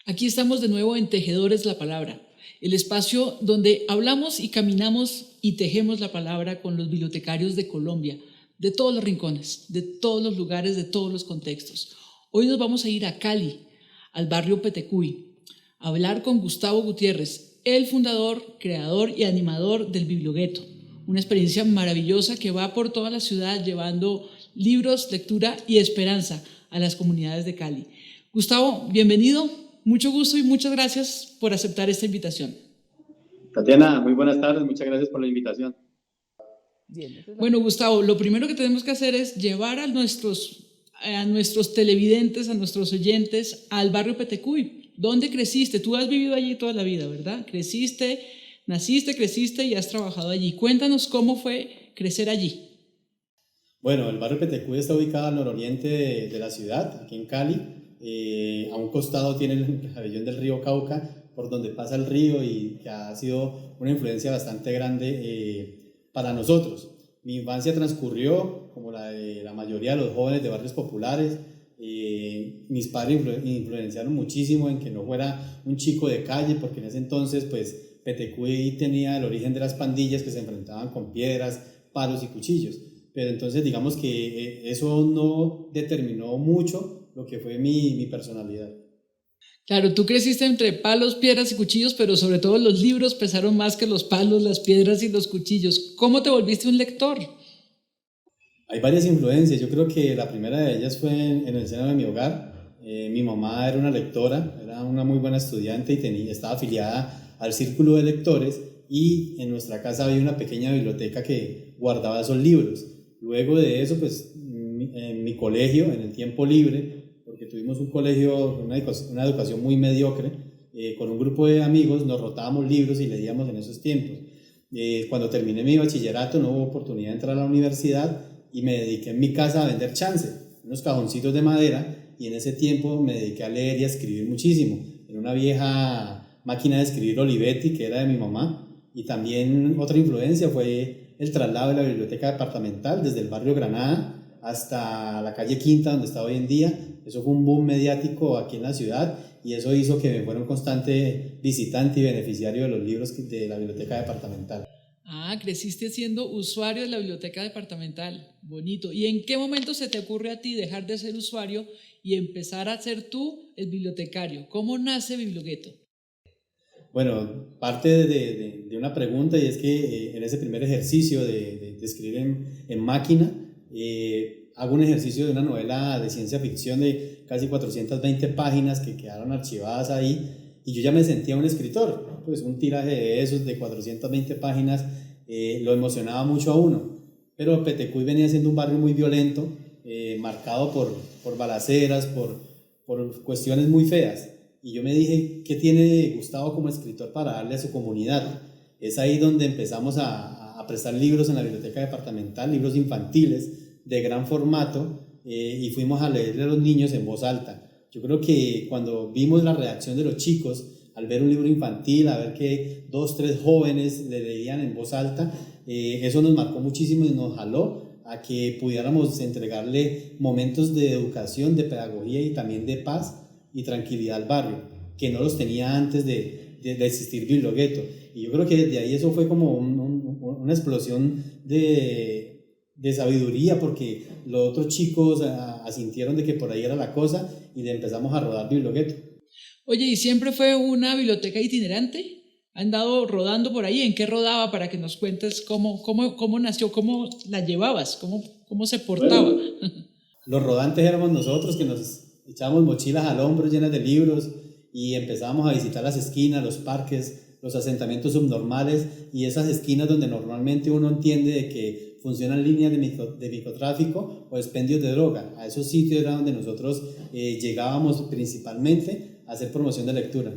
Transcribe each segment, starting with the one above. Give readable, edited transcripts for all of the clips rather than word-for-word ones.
Aquí estamos de nuevo en Tejedores la Palabra, el espacio donde hablamos y caminamos y tejemos la palabra con los bibliotecarios de Colombia, de todos los rincones, de todos los lugares, de todos los contextos. Hoy nos vamos a ir a Cali, al barrio Petecuy, a hablar con Gustavo Gutiérrez, el fundador, creador y animador del Bibliogueto, una experiencia maravillosa que va por toda la ciudad llevando libros, lectura y esperanza a las comunidades de Cali. Gustavo, bienvenido. Mucho gusto y muchas gracias por aceptar esta invitación. Tatiana, muy buenas tardes, muchas gracias por la invitación. Bueno, Gustavo, lo primero que tenemos que hacer es llevar a nuestros televidentes, a nuestros oyentes, al barrio Petecuy. ¿Dónde creciste? Tú has vivido allí toda la vida, ¿verdad? Naciste, creciste y has trabajado allí. Cuéntanos cómo fue crecer allí. Bueno, el barrio Petecuy está ubicado al nororiente de la ciudad, aquí en Cali. A un costado tiene el pabellón del río Cauca, por donde pasa el río y que ha sido una influencia bastante grande para nosotros. Mi infancia transcurrió como la de la mayoría de los jóvenes de barrios populares. Mis padres influenciaron muchísimo en que no fuera un chico de calle, porque en ese entonces pues Petecuy tenía el origen de las pandillas que se enfrentaban con piedras, palos y cuchillos. Pero entonces digamos que eso no determinó mucho lo que fue mi personalidad. Claro, tú creciste entre palos, piedras y cuchillos, pero sobre todo los libros pesaron más que los palos, las piedras y los cuchillos. ¿Cómo te volviste un lector? Hay varias influencias. Yo creo que la primera de ellas fue en el seno de mi hogar. Mi mamá era una lectora, era una muy buena estudiante y estaba afiliada al círculo de lectores, y en nuestra casa había una pequeña biblioteca que guardaba esos libros. Luego de eso, pues en mi colegio, en el tiempo libre, porque tuvimos un colegio, una educación muy mediocre, con un grupo de amigos nos rotábamos libros y leíamos en esos tiempos. Cuando terminé mi bachillerato no hubo oportunidad de entrar a la universidad y me dediqué en mi casa a vender chance, unos cajoncitos de madera, y en ese tiempo me dediqué a leer y a escribir muchísimo, en una vieja máquina de escribir Olivetti que era de mi mamá. Y también otra influencia fue el traslado de la biblioteca departamental desde el barrio Granada hasta la calle Quinta, donde está hoy en día. Eso fue un boom mediático aquí en la ciudad y eso hizo que me fuera un constante visitante y beneficiario de los libros de la biblioteca departamental. Ah, creciste siendo usuario de la biblioteca departamental. Bonito. ¿Y en qué momento se te ocurre a ti dejar de ser usuario y empezar a ser tú el bibliotecario? ¿Cómo nace Bibliogueto? Bueno, parte de una pregunta, y es que en ese primer ejercicio de escribir en máquina, hago un ejercicio de una novela de ciencia ficción de casi 420 páginas que quedaron archivadas ahí, y yo ya me sentía un escritor. Pues un tiraje de esos de 420 páginas lo emocionaba mucho a uno. Pero Petecuy venía siendo un barrio muy violento, marcado por balaceras, por cuestiones muy feas. Y yo me dije, ¿qué tiene Gustavo como escritor para darle a su comunidad? Es ahí donde empezamos a prestar libros en la biblioteca departamental, libros infantiles de gran formato, y fuimos a leerle a los niños en voz alta. Yo creo que cuando vimos la reacción de los chicos al ver un libro infantil, a ver que 2, 3 jóvenes le leían en voz alta, eso nos marcó muchísimo y nos jaló a que pudiéramos entregarle momentos de educación, de pedagogía y también de paz y tranquilidad al barrio, que no los tenía antes de existir Bibliogueto. Y yo creo que desde ahí eso fue como una explosión de sabiduría, porque los otros chicos asintieron de que por ahí era la cosa y le empezamos a rodar Bibliogueto. Oye, ¿y siempre fue una biblioteca itinerante? ¿Ha andado rodando por ahí? ¿En qué rodaba? Para que nos cuentes cómo nació, cómo la llevabas, cómo se portaba. Bueno, los rodantes éramos nosotros, que nos echábamos mochilas al hombro llenas de libros y empezábamos a visitar las esquinas, los parques, los asentamientos subnormales y esas esquinas donde normalmente uno entiende de que funcionan líneas de microtráfico o expendios de droga. A esos sitios era donde nosotros llegábamos principalmente a hacer promoción de lectura.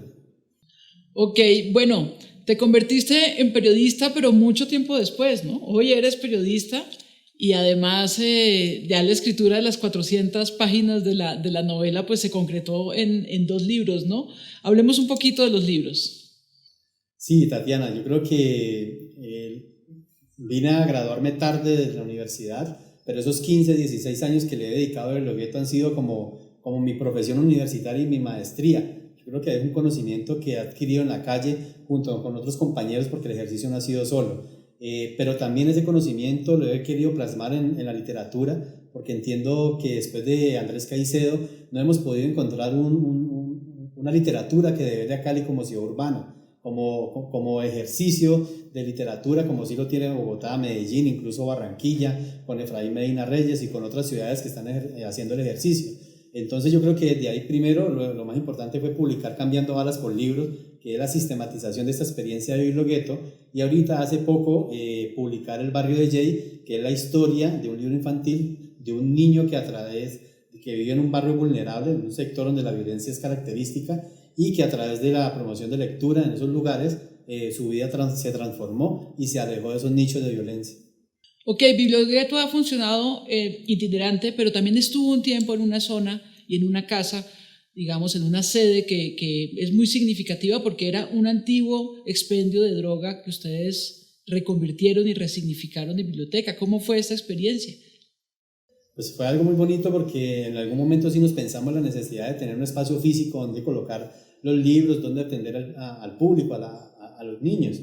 Ok, bueno, te convertiste en periodista, pero mucho tiempo después, ¿no? Hoy eres periodista y además ya la escritura de las 400 páginas de la novela pues se concretó en 2 libros, ¿no? Hablemos un poquito de los libros. Sí, Tatiana, yo creo que vine a graduarme tarde de la universidad, pero esos 15, 16 años que le he dedicado al Bibliogueto han sido como mi profesión universitaria y mi maestría. Yo Yo creo que es un conocimiento que he adquirido en la calle junto con otros compañeros porque el ejercicio no ha sido solo. Pero también ese conocimiento lo he querido plasmar en la literatura porque entiendo que después de Andrés Caicedo no hemos podido encontrar una literatura que de a Cali como ciudad urbana, como ejercicio de literatura, como sí lo tiene Bogotá, Medellín, incluso Barranquilla, con Efraín Medina Reyes y con otras ciudades que están haciendo el ejercicio. Entonces yo creo que de ahí primero lo más importante fue publicar Cambiando Balas por Libros, que es la sistematización de esta experiencia de Bibliogueto, y ahorita hace poco publicar El Barrio de Jay, que es la historia de un libro infantil de un niño que vive en un barrio vulnerable, en un sector donde la violencia es característica, y que a través de la promoción de lectura en esos lugares su vida se transformó y se alejó de esos nichos de violencia. Ok, Bibliogueto ha funcionado itinerante, pero también estuvo un tiempo en una zona y en una casa, digamos, en una sede que es muy significativa porque era un antiguo expendio de droga que ustedes reconvirtieron y resignificaron en biblioteca. ¿Cómo fue esta experiencia? Pues fue algo muy bonito porque en algún momento sí nos pensamos la necesidad de tener un espacio físico donde colocar los libros, donde atender al público, a los niños.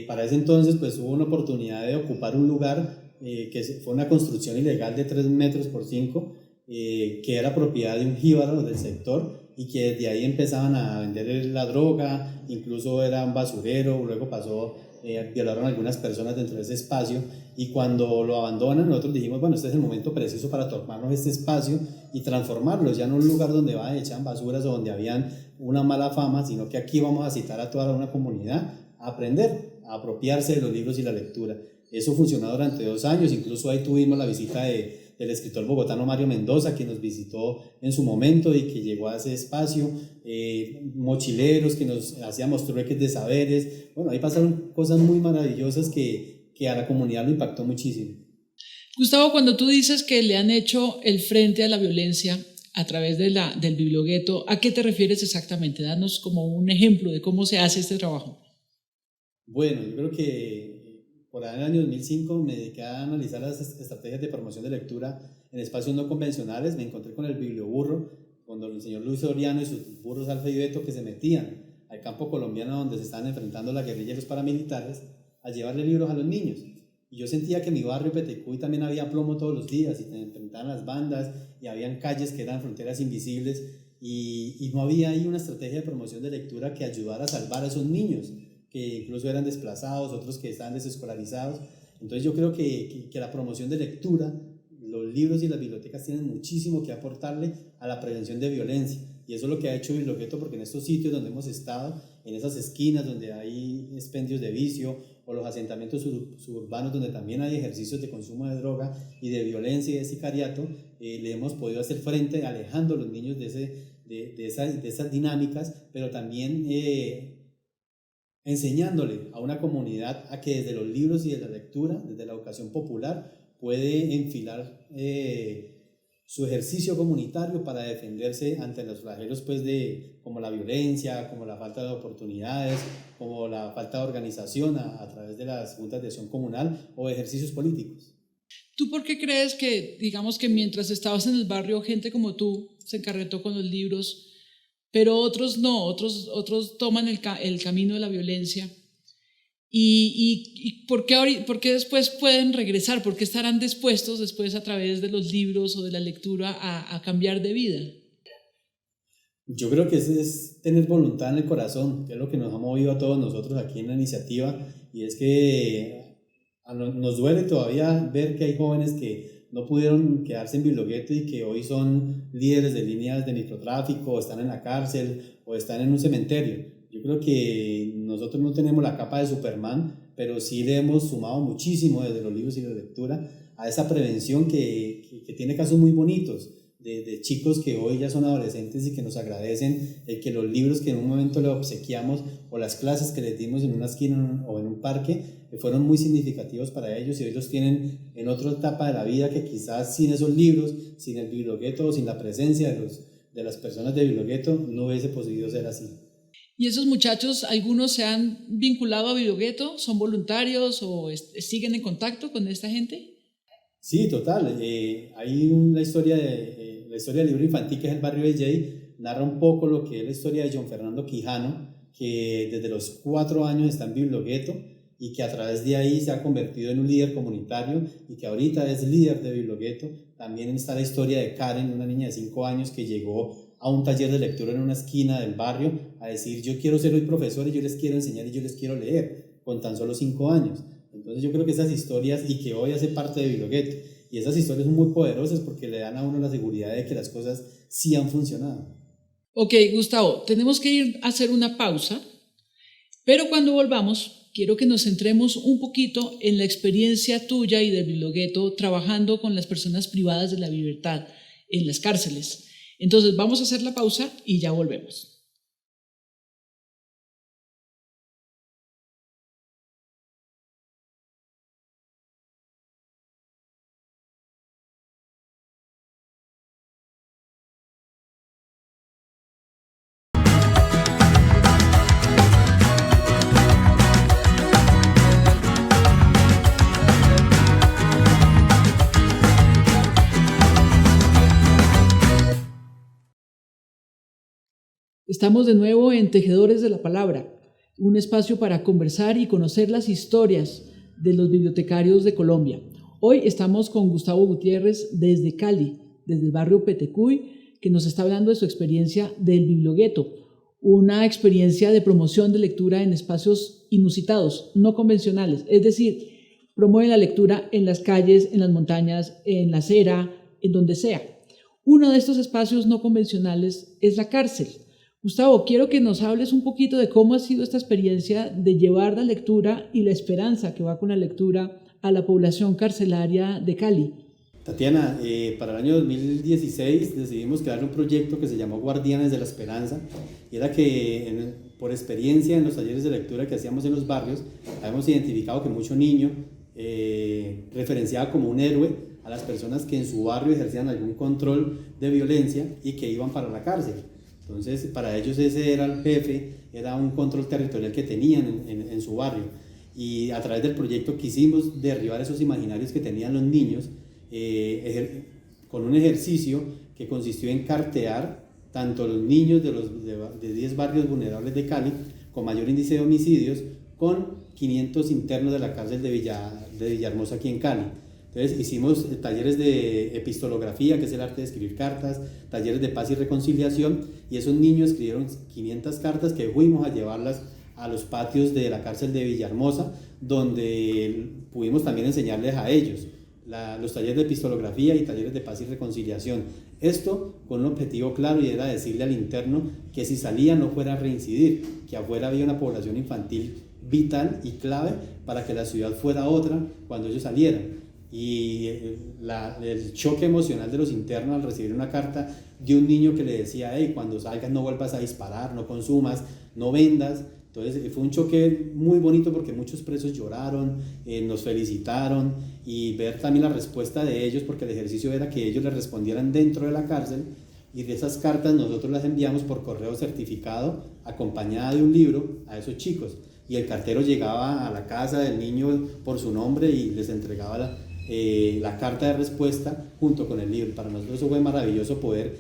Para ese entonces pues hubo una oportunidad de ocupar un lugar que fue una construcción ilegal de 3 metros por 5, que era propiedad de un jíbaro del sector y que desde ahí empezaban a vender la droga, incluso era un basurero, luego violaron a algunas personas dentro de ese espacio, y cuando lo abandonan nosotros dijimos, bueno, este es el momento preciso para tomarnos este espacio y transformarlo, ya no un lugar donde echan basuras o donde habían una mala fama, sino que aquí vamos a citar a toda una comunidad a aprender, a apropiarse de los libros y la lectura. Eso funcionó durante 2 años, incluso ahí tuvimos la visita del escritor bogotano Mario Mendoza, que nos visitó en su momento y que llegó a ese espacio, mochileros que nos hacíamos trueques de saberes. Bueno, ahí pasaron cosas muy maravillosas que a la comunidad lo impactó muchísimo. Gustavo, cuando tú dices que le han hecho el frente a la violencia a través del Bibliogueto, ¿a qué te refieres exactamente? Danos como un ejemplo de cómo se hace este trabajo. Bueno, yo creo que por ahí en el año 2005 me dediqué a analizar las estrategias de promoción de lectura en espacios no convencionales. Me encontré con el biblioburro, con el señor Luis Soriano y sus burros Alfa y Beto, que se metían al campo colombiano donde se estaban enfrentando la guerrilla y los paramilitares a llevarle libros a los niños. Y yo sentía que en mi barrio Petecuy también había plomo todos los días y se enfrentaban las bandas y habían calles que eran fronteras invisibles y no había ahí una estrategia de promoción de lectura que ayudara a salvar a esos niños, que incluso eran desplazados, otros que estaban desescolarizados. Entonces yo creo que la promoción de lectura, los libros y las bibliotecas tienen muchísimo que aportarle a la prevención de violencia. Y eso es lo que ha hecho Bibliogueto, porque en estos sitios donde hemos estado, en esas esquinas donde hay expendios de vicio, o los asentamientos suburbanos donde también hay ejercicios de consumo de droga y de violencia y de sicariato, le hemos podido hacer frente alejando a los niños de esas dinámicas, pero también enseñándole a una comunidad a que desde los libros y de la lectura, desde la educación popular, puede enfilar su ejercicio comunitario para defenderse ante los flagelos pues, como la violencia, como la falta de oportunidades, como la falta de organización a través de las juntas de acción comunal o ejercicios políticos. ¿Tú por qué crees que, digamos que mientras estabas en el barrio, gente como tú se encarretó con los libros, pero otros no, otros toman el camino de la violencia? ¿Y por qué después pueden regresar? ¿Por qué estarán dispuestos después a través de los libros o de la lectura a cambiar de vida? Yo creo que es tener voluntad en el corazón, que es lo que nos ha movido a todos nosotros aquí en la iniciativa, y es que nos duele todavía ver que hay jóvenes que no pudieron quedarse en Bibliogueto y que hoy son líderes de líneas de microtráfico, o están en la cárcel, o están en un cementerio. Yo creo que nosotros no tenemos la capa de Superman, pero sí le hemos sumado muchísimo desde los libros y la lectura a esa prevención que tiene casos muy bonitos de chicos que hoy ya son adolescentes y que nos agradecen que los libros que en un momento les obsequiamos o las clases que les dimos en una esquina o en un parque fueron muy significativos para ellos, y hoy los tienen en otra etapa de la vida que quizás sin esos libros, sin el Bibliogueto o sin la presencia de las personas de Bibliogueto no hubiese podido ser así. ¿Y esos muchachos, algunos se han vinculado a Bibliogueto? ¿Son voluntarios o siguen en contacto con esta gente? Sí, total. Hay la historia del libro infantil, que es El Barrio de Jay, narra un poco lo que es la historia de John Fernando Quijano, que desde los 4 años está en Bibliogueto y que a través de ahí se ha convertido en un líder comunitario y que ahorita es líder de Bibliogueto. También está la historia de Karen, una niña de 5 años que llegó a un taller de lectura en una esquina del barrio a decir: yo quiero ser hoy profesor y yo les quiero enseñar y yo les quiero leer, con tan solo 5 años. Entonces yo creo que esas historias, y que hoy hace parte de Bibliogueto, y esas historias son muy poderosas porque le dan a uno la seguridad de que las cosas sí han funcionado. Ok, Gustavo, tenemos que ir a hacer una pausa, pero cuando volvamos, quiero que nos centremos un poquito en la experiencia tuya y del Bibliogueto trabajando con las personas privadas de la libertad en las cárceles. Entonces vamos a hacer la pausa y ya volvemos. Estamos de nuevo en Tejedores de la Palabra, un espacio para conversar y conocer las historias de los bibliotecarios de Colombia. Hoy estamos con Gustavo Gutiérrez desde Cali, desde el barrio Petecuy, que nos está hablando de su experiencia del Bibliogueto, una experiencia de promoción de lectura en espacios inusitados, no convencionales, es decir, promueve la lectura en las calles, en las montañas, en la acera, en donde sea. Uno de estos espacios no convencionales es la cárcel. Gustavo, quiero que nos hables un poquito de cómo ha sido esta experiencia de llevar la lectura y la esperanza que va con la lectura a la población carcelaria de Cali. Tatiana, para el año 2016 decidimos crear un proyecto que se llamó Guardianes de la Esperanza, y era que por experiencia en los talleres de lectura que hacíamos en los barrios, habíamos identificado que mucho niño referenciaba como un héroe a las personas que en su barrio ejercían algún control de violencia y que iban para la cárcel. Entonces, para ellos ese era el jefe, era un control territorial que tenían en su barrio. Y a través del proyecto quisimos derribar esos imaginarios que tenían los niños con un ejercicio que consistió en cartear tanto los niños de 10 barrios vulnerables de Cali con mayor índice de homicidios con 500 internos de la cárcel de Villahermosa aquí en Cali. Entonces hicimos talleres de epistolografía, que es el arte de escribir cartas, talleres de paz y reconciliación, y esos niños escribieron 500 cartas que fuimos a llevarlas a los patios de la cárcel de Villahermosa, donde pudimos también enseñarles a ellos los talleres de epistolografía y talleres de paz y reconciliación. Esto con un objetivo claro, y era decirle al interno que si salía no fuera a reincidir, que afuera había una población infantil vital y clave para que la ciudad fuera otra cuando ellos salieran. Y el choque emocional de los internos al recibir una carta de un niño que le decía: hey, cuando salgas no vuelvas a disparar, no consumas, no vendas. Entonces fue un choque muy bonito porque muchos presos lloraron, nos felicitaron, y ver también la respuesta de ellos, porque el ejercicio era que ellos les respondieran dentro de la cárcel, y de esas cartas nosotros las enviamos por correo certificado acompañada de un libro a esos chicos, y el cartero llegaba a la casa del niño por su nombre y les entregaba la carta de respuesta junto con el libro. Para nosotros eso fue maravilloso, poder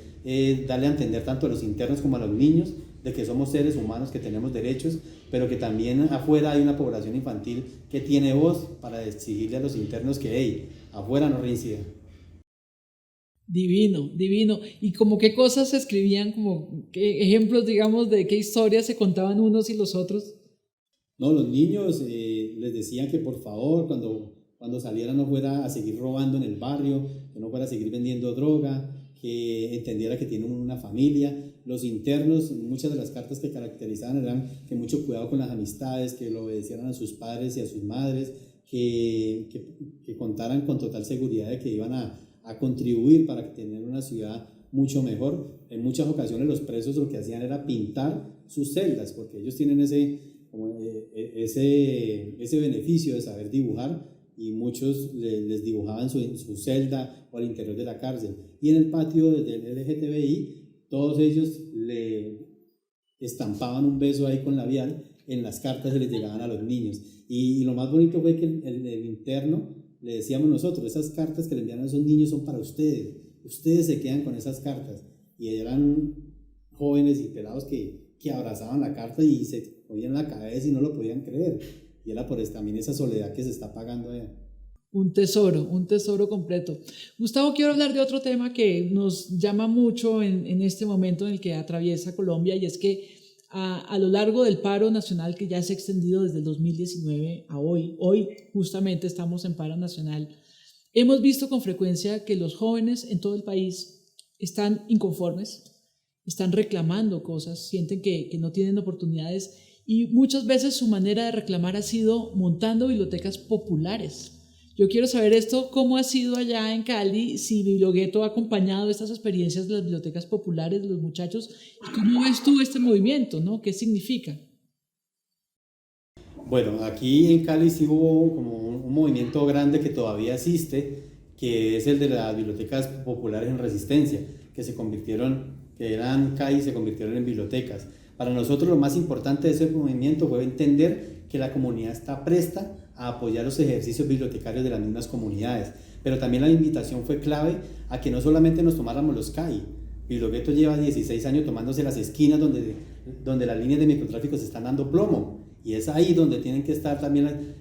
darle a entender tanto a los internos como a los niños de que somos seres humanos, que tenemos derechos, pero que también afuera hay una población infantil que tiene voz para exigirle a los internos que, hey, afuera no reincidan. Divino, divino. ¿Y como qué cosas se escribían, como qué ejemplos, digamos, de qué historias se contaban unos y los otros? No, los niños les decían que por favor cuando salieran no fuera a seguir robando en el barrio, que no fuera a seguir vendiendo droga, que entendiera que tienen una familia. Los internos, muchas de las cartas que caracterizaban eran que mucho cuidado con las amistades, que lo obedecieran a sus padres y a sus madres, que contaran con total seguridad de que iban a contribuir para tener una ciudad mucho mejor. En muchas ocasiones los presos lo que hacían era pintar sus celdas, porque ellos tienen ese beneficio de saber dibujar, y muchos les dibujaban su celda o al interior de la cárcel. Y en el patio del LGTBI, todos ellos le estampaban un beso ahí con labial en las cartas que les llegaban a los niños. Y lo más bonito fue que el interno le decíamos nosotros: esas cartas que le envían a esos niños son para ustedes se quedan con esas cartas. Y eran jóvenes y pelados que abrazaban la carta y se ponían la cabeza y no lo podían creer. Y era por también esa soledad que se está pagando allá. Un tesoro completo. Gustavo, quiero hablar de otro tema que nos llama mucho en este momento en el que atraviesa Colombia, y es que a lo largo del paro nacional que ya se ha extendido desde el 2019 a hoy justamente estamos en paro nacional, hemos visto con frecuencia que los jóvenes en todo el país están inconformes, están reclamando cosas, sienten que no tienen oportunidades, y muchas veces su manera de reclamar ha sido montando bibliotecas populares. Yo quiero saber esto, ¿cómo ha sido allá en Cali? Si Bibliogueto ha acompañado estas experiencias de las bibliotecas populares de los muchachos, ¿y cómo ves tú este movimiento, ¿no? ¿Qué significa? Bueno, aquí en Cali sí hubo como un movimiento grande que todavía existe, que es el de las bibliotecas populares en resistencia, que eran CAI y se convirtieron en bibliotecas. Para nosotros lo más importante de ese movimiento fue entender que la comunidad está presta a apoyar los ejercicios bibliotecarios de las mismas comunidades, pero también la invitación fue clave a que no solamente nos tomáramos los CAI. Bibliogueto lleva 16 años tomándose las esquinas donde las líneas de microtráfico se están dando plomo, y es ahí donde tienen que estar también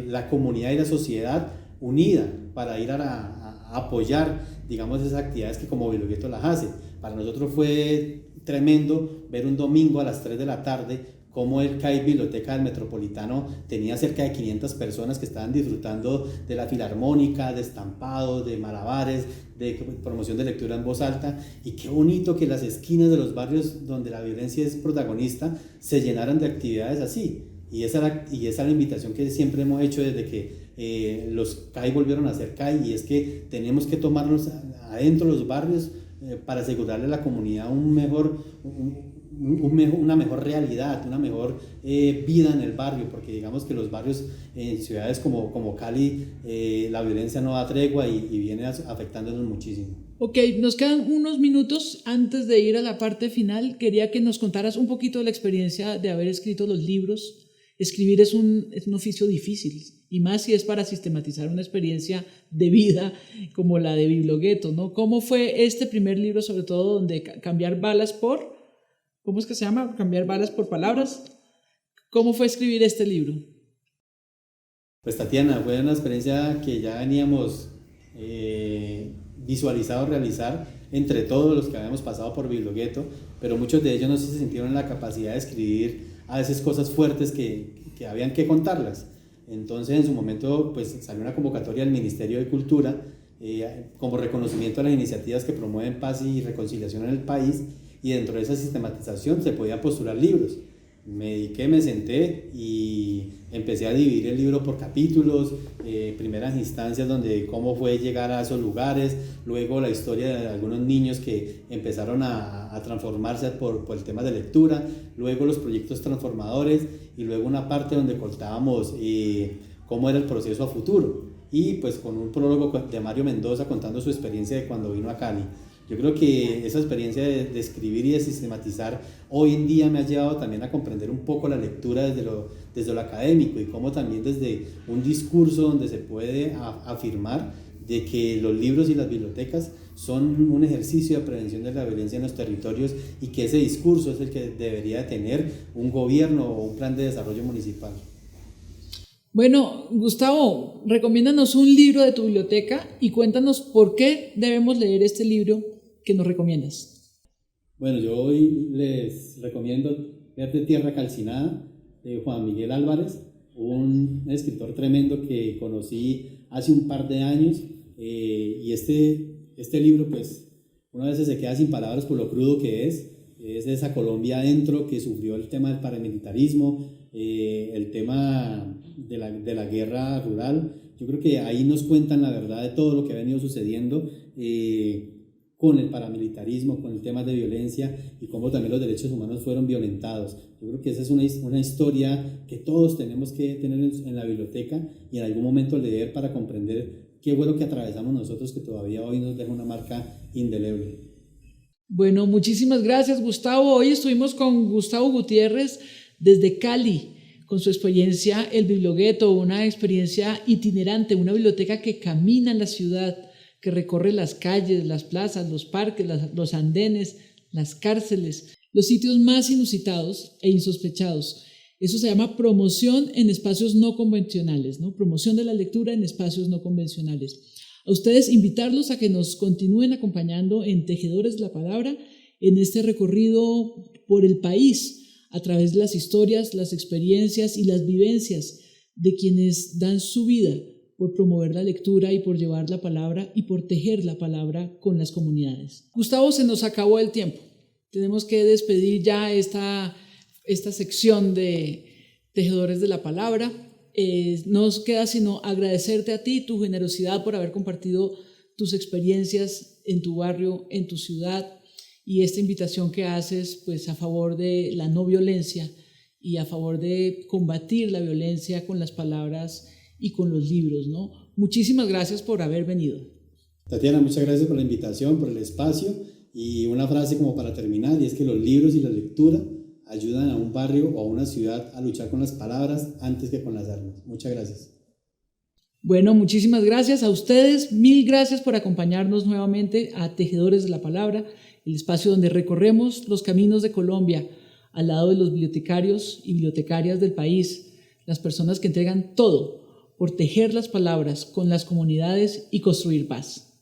la comunidad y la sociedad unida para ir a apoyar, digamos, esas actividades que como Bibliogueto las hace. Para nosotros fue tremendo ver un domingo a las 3 de la tarde cómo el CAI Biblioteca del Metropolitano tenía cerca de 500 personas que estaban disfrutando de la filarmónica, de estampados, de malabares, de promoción de lectura en voz alta, y qué bonito que las esquinas de los barrios donde la violencia es protagonista se llenaran de actividades así. Y esa es la invitación que siempre hemos hecho desde que los CAI volvieron a ser CAI, y es que tenemos que tomarnos adentro los barrios para asegurarle a la comunidad una mejor realidad, una mejor vida en el barrio, porque digamos que los barrios en ciudades como Cali, la violencia no da tregua y viene afectándonos muchísimo. Ok, nos quedan unos minutos antes de ir a la parte final. Quería que nos contaras un poquito de la experiencia de haber escrito los libros. Escribir es un oficio difícil, y más si es para sistematizar una experiencia de vida como la de Bibliogueto, ¿no? ¿Cómo fue este primer libro, sobre todo, donde cambiar balas por... ¿Cómo es que se llama? Cambiar balas por palabras. ¿Cómo fue escribir este libro? Pues Tatiana, fue una experiencia que ya veníamos visualizado realizar entre todos los que habíamos pasado por Bibliogueto, pero muchos de ellos no se sintieron en la capacidad de escribir a veces cosas fuertes que habían que contarlas. Entonces en su momento pues salió una convocatoria del Ministerio de Cultura como reconocimiento a las iniciativas que promueven paz y reconciliación en el país, y dentro de esa sistematización se podían postular libros. Me senté y empecé a dividir el libro por capítulos, primeras instancias donde cómo fue llegar a esos lugares, luego la historia de algunos niños que empezaron a transformarse por el tema de lectura, luego los proyectos transformadores, y luego una parte donde contábamos cómo era el proceso a futuro, y pues con un prólogo de Mario Mendoza contando su experiencia de cuando vino a Cali. Yo creo que esa experiencia de escribir y de sistematizar hoy en día me ha llevado también a comprender un poco la lectura desde lo académico, y cómo también desde un discurso donde se puede afirmar de que los libros y las bibliotecas son un ejercicio de prevención de la violencia en los territorios, y que ese discurso es el que debería tener un gobierno o un plan de desarrollo municipal. Bueno, Gustavo, recomiéndanos un libro de tu biblioteca y cuéntanos por qué debemos leer este libro que nos recomiendas. Bueno, yo hoy les recomiendo Ver de Tierra Calcinada, de Juan Miguel Álvarez, un escritor tremendo que conocí hace un par de años, y este libro, pues, una vez se queda sin palabras por lo crudo que es de esa Colombia adentro que sufrió el tema del paramilitarismo, el tema de la guerra rural. Yo creo que ahí nos cuentan la verdad de todo lo que ha venido sucediendo con el paramilitarismo, con el tema de violencia, y cómo también los derechos humanos fueron violentados. Yo creo que esa es una historia que todos tenemos que tener en la biblioteca y en algún momento leer para comprender qué fue lo que atravesamos nosotros, que todavía hoy nos deja una marca indeleble. Bueno, muchísimas gracias, Gustavo. Hoy estuvimos con Gustavo Gutiérrez desde Cali, con su experiencia El Bibliogueto, una experiencia itinerante, una biblioteca que camina en la ciudad, que recorre las calles, las plazas, los parques, los andenes las cárceles, los sitios más inusitados e insospechados. Eso se llama promoción en espacios no convencionales, ¿no? Promoción de la lectura en espacios no convencionales. A ustedes invitarlos a que nos continúen acompañando en Tejedores de la Palabra, en este recorrido por el país, a través de las historias, las experiencias y las vivencias de quienes dan su vida por promover la lectura y por llevar la palabra y por tejer la palabra con las comunidades. Gustavo, se nos acabó el tiempo. Tenemos que despedir ya esta sección de Tejedores de la Palabra. No nos queda sino agradecerte a ti tu generosidad por haber compartido tus experiencias en tu barrio, en tu ciudad, y esta invitación que haces pues a favor de la no violencia y a favor de combatir la violencia con las palabras y con los libros, ¿no? Muchísimas gracias por haber venido. Tatiana, muchas gracias por la invitación, por el espacio, y una frase como para terminar, y es que los libros y la lectura ayudan a un barrio o a una ciudad a luchar con las palabras antes que con las armas. Muchas gracias. Bueno, muchísimas gracias a ustedes. Mil gracias por acompañarnos nuevamente a Tejedores de la Palabra, el espacio donde recorremos los caminos de Colombia al lado de los bibliotecarios y bibliotecarias del país, las personas que entregan todo por tejer las palabras con las comunidades y construir paz.